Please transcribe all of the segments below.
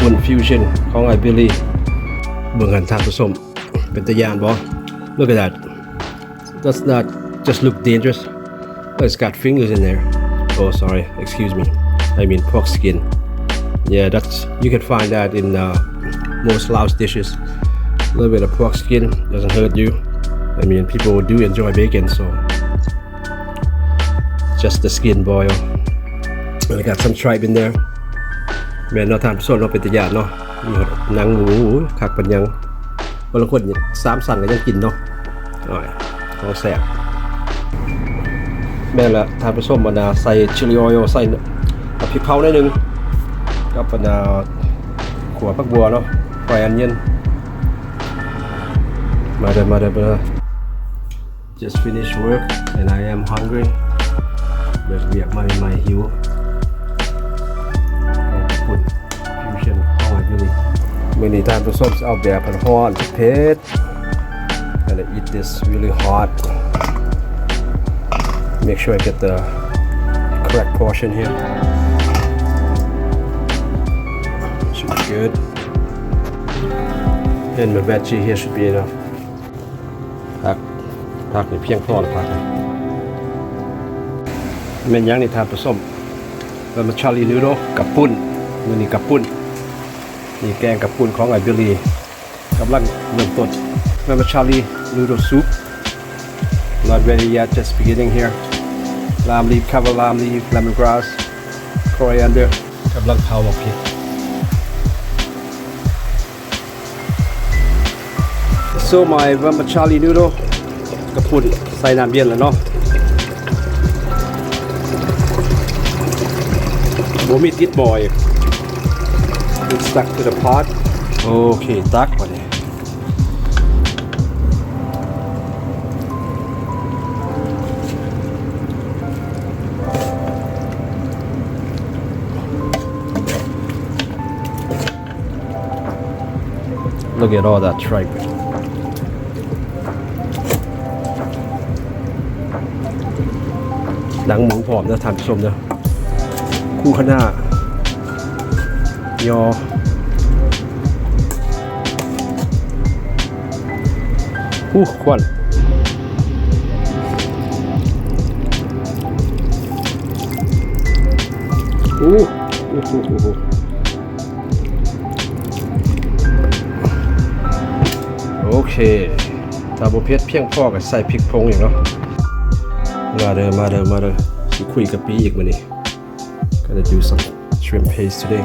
ปุ่นฟิวชั่นของไอบิลลี่เบิ่งหันทางผสมเป็นตะยานบ่ Look at that does not just look dangerous oh, it's got fingers in there oh sorry excuse me I mean pork skin yeah that's you can find that in most Laos dishes a little bit of pork skin doesn't hurt you I mean people do enjoy bacon so just the skin boil and I got some tripe in there แม่นเราทำส้มเราเป็นตะยานเนาะมีหนังหมูคักปัญญังบางคน3 สั่นก็ยังกินเนาะอร่อยของแซ่บแม่ละทานผสมมะนาวใส่ชิลลี่ออยล์ใส่พริกเผาหน่อยนึงกับมะนาวขั่วผักบัวเนาะไฟอันเย็นมาเด้อ just finish work and I am hungry เบิกเบียกมาใหม่หิวฝุ่นฟิวชั่นของไอบิลลี่มื้อนี้ทานผสมเอาแบบร้อนเผ็ด gonna eat this really hot make sure I get the correct portion here should be good and the veggie here should be enough ผักนี่เพียงพอแล้วผักเมนยังนี่ทานผสมแล้วมาชาลีนูโดกับปุ้นมื้อนี้กับปุ้นนี่แกงกับปุ้นของไอบิลลี่กำลังเริ่มต้นแล้วมาชาลีนูโดซุป not ready yet just beginning here lime leaf cover lime leaf lemongrass coriander กำลังเผาหมกพริก so my vermicelli noodle กระปุ้นใส่น้ำเย็นแล้วเนาะบ่มีติดบ่อย it's stuck to the pot โอเคตักมาเนี่ยLook at all that tripe. หนังหมูผอมนะท่านผู้ชมนะคู่ขน้ายอควันโอเคถ้าบ่เผ็ดเพียงพอก็ใส่พริกผงอีกเนาะมาเด้อสิคุยกับปีอีกมื้อนี้ Gonna do some shrimp paste today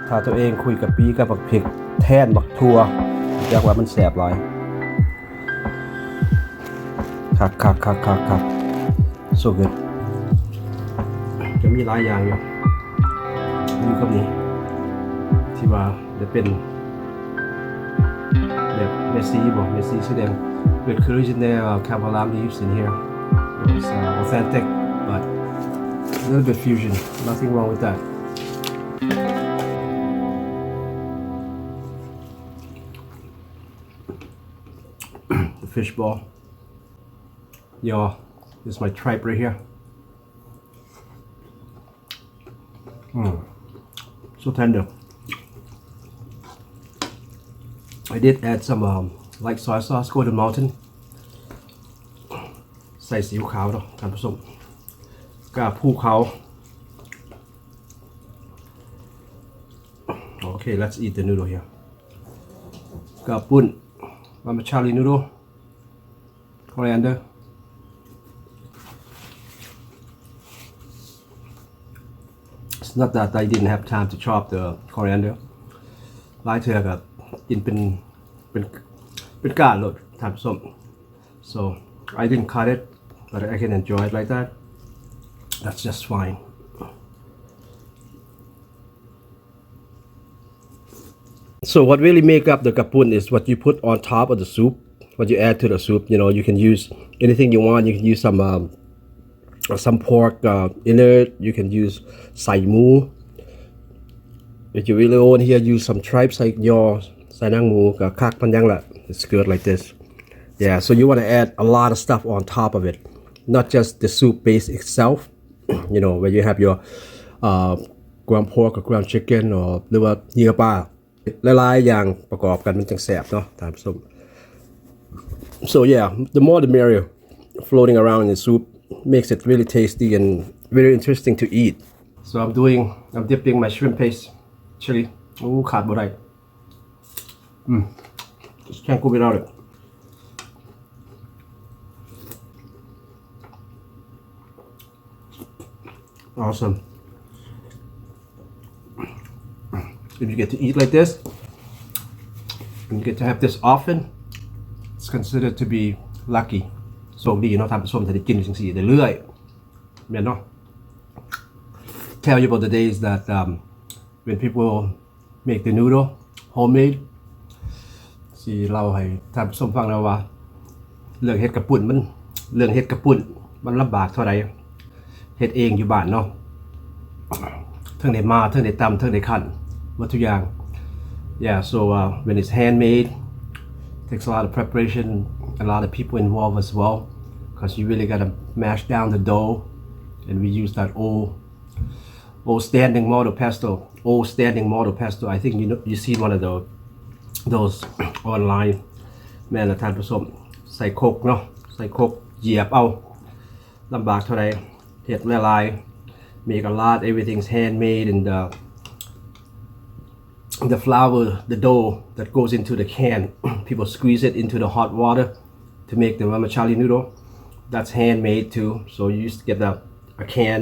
ถ้าตัวเองคุยกับปีกับบักพริกแทนบักทั่วอยากว่ามันแสบหลายคัก so good จะมีหลายอย่างอยู่กับนี้ที่ว่าจะเป็นแบบเมสซี่สีแดง with original cavalam leaves in here it's authentic but a little bit fusion nothing wrong with that the fish ball this is my tripe right here so tender I did add some like soy sauce Golden Mountain ใส่ซีอิ๊วขาวเนาะท่านผู้ชมกับภูเขา Okay let's eat the noodle here กับปุ้นvermicelli noodle coriander it's not that I didn't have time to chop the coriander หลายเทื่อก็กินเป็นก้านเลยท่านผู้ชม so I didn't cut it but I can enjoy it like that that's just fine so what really make up the kapun is what you put on top of the soup what you add to the soup you can use anything you want you can use some pork in it you can use sai mu if you really want here use some tripe like yours sai nang mu ka khak pan yang la it's good like this yeah so you want to add a lot of stuff on top of it not just the soup base itself where you have your ground pork กับ ground chicken หรือว่าเนื้อปลาหลายๆอย่างประกอบกันมันจังแซ่บเนาะท่านผู้ชม so yeah the more the merrier floating around in the soup makes it really tasty and very interesting to eat so I'm dipping my shrimp paste chili โอ้ขาดบ่ได้just can't go without it awesome if you get to eat like this and you get to have this often it's considered to be lucky โชคดีเนาะท่านผู้ชมที่ได้กินจังซี่เรื่อยๆแม่นเนาะ tell you about the days that when people make the noodle homemade สิเล่าให้ท่านผู้ชมฟังแล้วว่าเรื่องเฮ็ดกระปุ่นมันลำบากเท่าใดเฮ็ดเองอยู่บ้านเนาะทั้งได้มาทั้งได้ตำทั้งได้คั่นหมดทุกอย่าง yeah so when it's handmade takes a lot of preparation a lot of people involved as well because you really gotta mash down the dough and we use that old standing model pesto I think you see one of those online แม่ละท่านผู้ชมใส่โคกเนาะใส่โคกเหยียบเอาลำบากเท่าไรเห็ดละลาย make a lot everything's handmade and the flour the dough that goes into the can people squeeze it into the hot water to make the vermicelli noodle that's handmade too so you used to get a can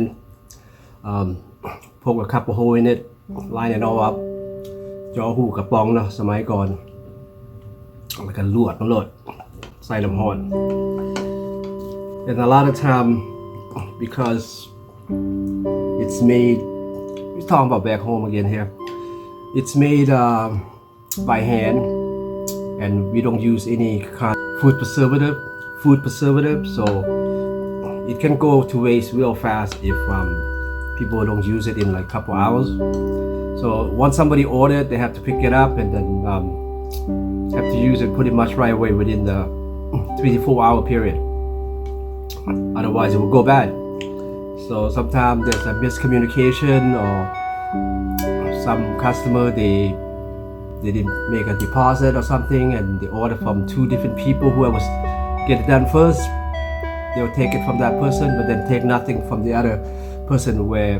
poke a couple hole in it line it all up จ่อหูกระป๋องเนาะสมัยก่อนแล้วก็ลวดใส่น้ำร้อน and a lot of time because it's made we're talking about back home again here it's made by hand and we don't use any kind of food preservative so it can go to waste real fast if people don't use it in like a couple hours so once somebody ordered they have to pick it up and then have to use it pretty much right away within the 3 to 4 hour period otherwise it will go bad so sometimes there's a miscommunication or some customer they didn't make a deposit or something and they order from 2 different people whoever get it done first they'll take it from that person but then take nothing from the other person where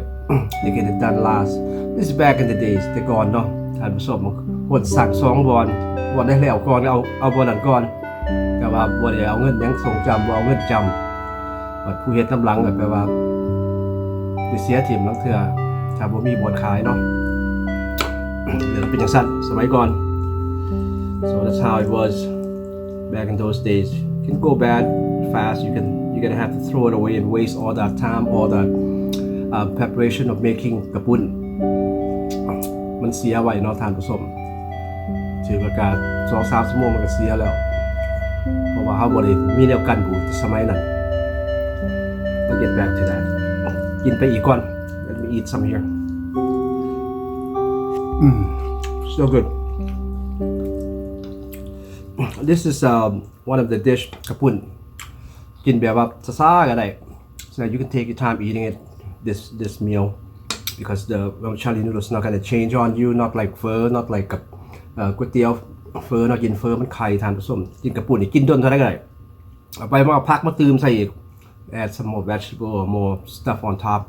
they get it done last this is back in the days แต่ก่อนเนาะท่านผู้ชมคนสั่ง2 บอลได้แล้วก่อนเอาบอลนั้นก่อนแต่ว่าบอลได้เอาเงินยังทรงจำเอาเงินจำบัดผู้เฮ็ดน้ำหลังก็แปลว่าได้เสียถิ่มลังเทื่อถ้าบ่มีบอลขายเนาะเดี๋ยวเป็นจังซั่นสมัยก่อน so that's how it was back in those days it can go bad fast you're gonna have to throw it away and waste all that time all that preparation of making กระปุ่นมันเสียไว้เนาะท่านผู้ชมถือประกาศ 2-3 ชั่วโมงมันก็เสียแล้วเพราะว่าเฮาบ่ได้มีแนวกันบูดสมัยนั้น I'll get back to that กินไปอีกก่อน let me eat some here so good this is one of the dish กระปุ่นกินแบบว่าซ่าๆก็ได้ so you can take your time eating it this meal because the vermicelli noodle is not going to change on you not like เฟอnot like กับก๋วยเตี๋ยวเฟอเนาะกินเฟอมันไข่ทานผสมกินกระปุ่นนี่กินด้นเท่าไหร่ก็ได้เอาไปมาเอาผักมาเติมใส่อีก add some more vegetable or more stuff on top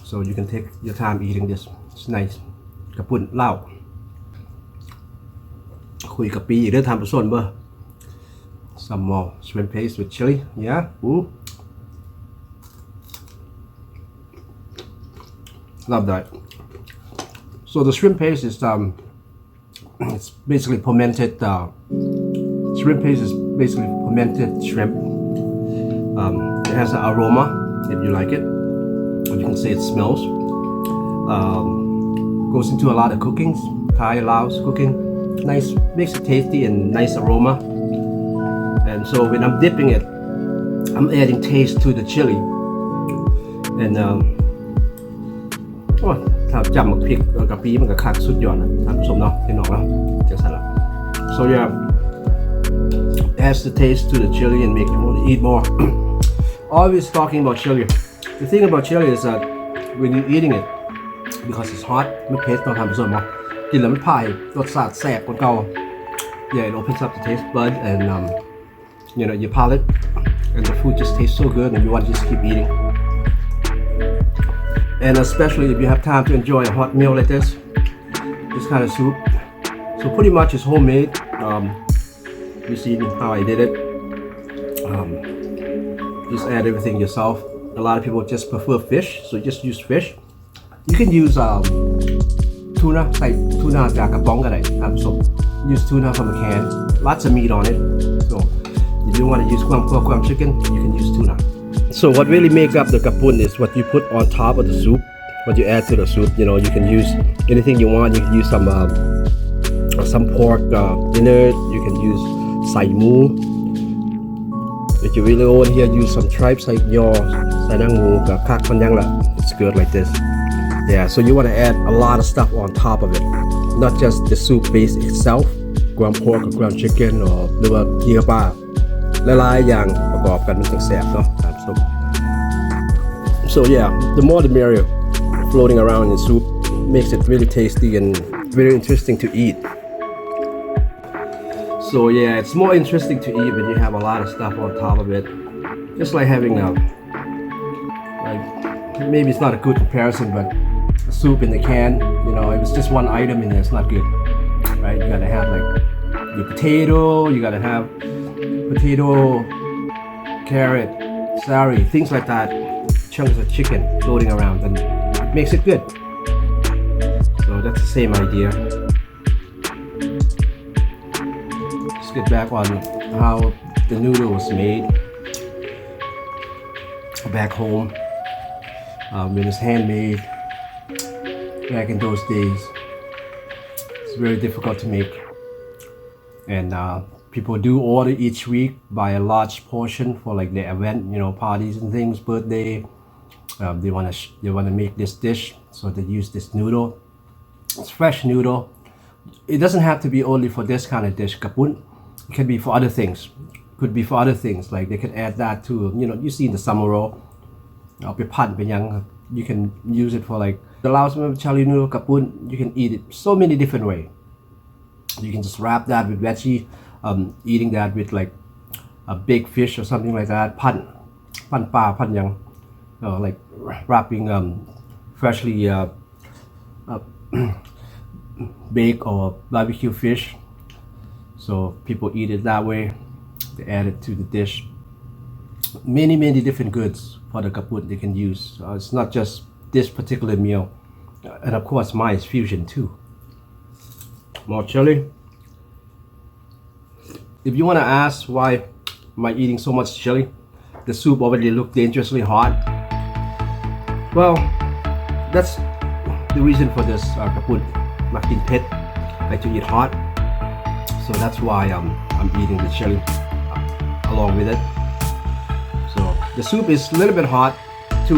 so you can take your time eating this it's nice กระปุ่นเหล้าคุยกับปีเรื่องทานผสมเบอร์ some more shrimp paste with chili yeah ooh love that so the shrimp paste is it's basically fermented shrimp paste is basically fermented shrimp it has an aroma if you like it or you can say it smells goes into a lot of cookings Thai Laos cooking nice makes it tasty and nice aroma and so when I'm dipping it I'm adding taste to the chili andถ้าจำพริกกับปีมันก็คักสุดยอดนะท่านผู้ชมเนาะพี่น้องเนาะจังซั่นล่ะ so yeah it adds the taste to the chili and make you want to eat more always talking about chili the thing about chili is that when you're eating it because it's hot มันเผ็ดต้องทำผสมมั้งกินแล้วมันพายรสชาติแสบกว่าเก่า yeah it opens up the taste bud and you know your palate and the food just tastes so good and you want to just keep eating and especially if you have time to enjoy a hot meal like this kind of soup so pretty much it's homemade you see how I did it just add everything yourself a lot of people just prefer fish so just use fish you can use tuna ใส่ tuna จากกระป๋องก็ได้ครับ so use tuna from a can lots of meat on it so if you want to use guam chicken you can use tuna so what really make up the kapun is what you put on top of the soup what you add to the soup you know you can use anything you want you can use some pork inert you can use saimu if you really want here use some tripes like your sanangu kak panjang lah it's good like this yeah so you want to add a lot of stuff on top of it not just the soup base itself ground pork or ground chicken or หรือว่าเนื้อปลาหลายๆอย่างประกอบกันมันถึงแซ่บเนาะครับ so yeah the more the merrier floating around in the soup makes it really tasty and very interesting to eat so yeah it's more interesting to eat when you have a lot of stuff on top of it just like having like maybe it's not a good comparison but a soup in the can you know if it's just one item in there it's not good right you gotta have like your potato you gotta have potato carrot celery things like that chunks of chicken floating around and it makes it good so that's the same idea let's get back on how the noodle was made back home when it's handmade back in those days it's very difficult to make and people do order each week by a large portion for like the event you know parties and things birthday they want to make this dish so they use this noodle it's fresh noodle it doesn't have to be only for this kind of dish kapun it can be for other things could be for other things like they could add that to you know you see in the summer roll เอาไปผัดไปยัง you can use it for like the Lao vermicelli noodle kapun you can eat it so many different ways you can just wrap that with veggie eating that with like a big fish or something like that พันปลาพันยังlike wrapping freshly baked or barbecue fish so people eat it that way they add it to the dish many different goods for the kaput they can use it's not just this particular meal and of course mine is fusion too more chili if you want to ask why am I eating so much chili the soup already looked dangerously hot well that's the reason for this kaput มากินเผ็ด like to eat hot so that's why I'm eating the chili along with it so the soup is a little bit hot to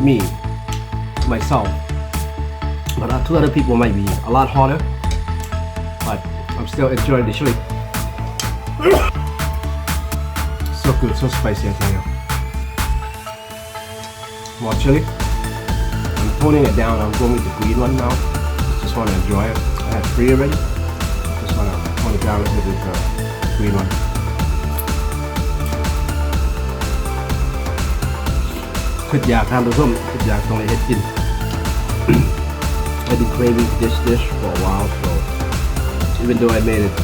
me myself but to other people might be a lot hotter but I'm still enjoying the chili so good so spicy I tell you more chili I'm toning it down I'm going with the green one now just want to enjoy it I had 3 already just want to tone it down a little bit with the green one couldอยากทำตัวส้มcouldอยากตรงไหนเฮ็ดกิน I've been craving this dish for a while so even though I made it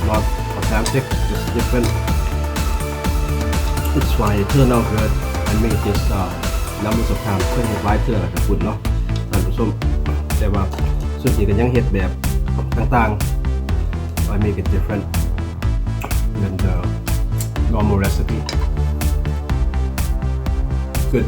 not authentic just different it's fine it turned out good I made this numbers of times เพื่อให้ไว้เพื่อกับฝุ่นเนาะทำตัวส้มแต่ว่าส่วนใหญ่ก็ยังเฮ็ดแบบต่างๆ I make it different than the normal recipe good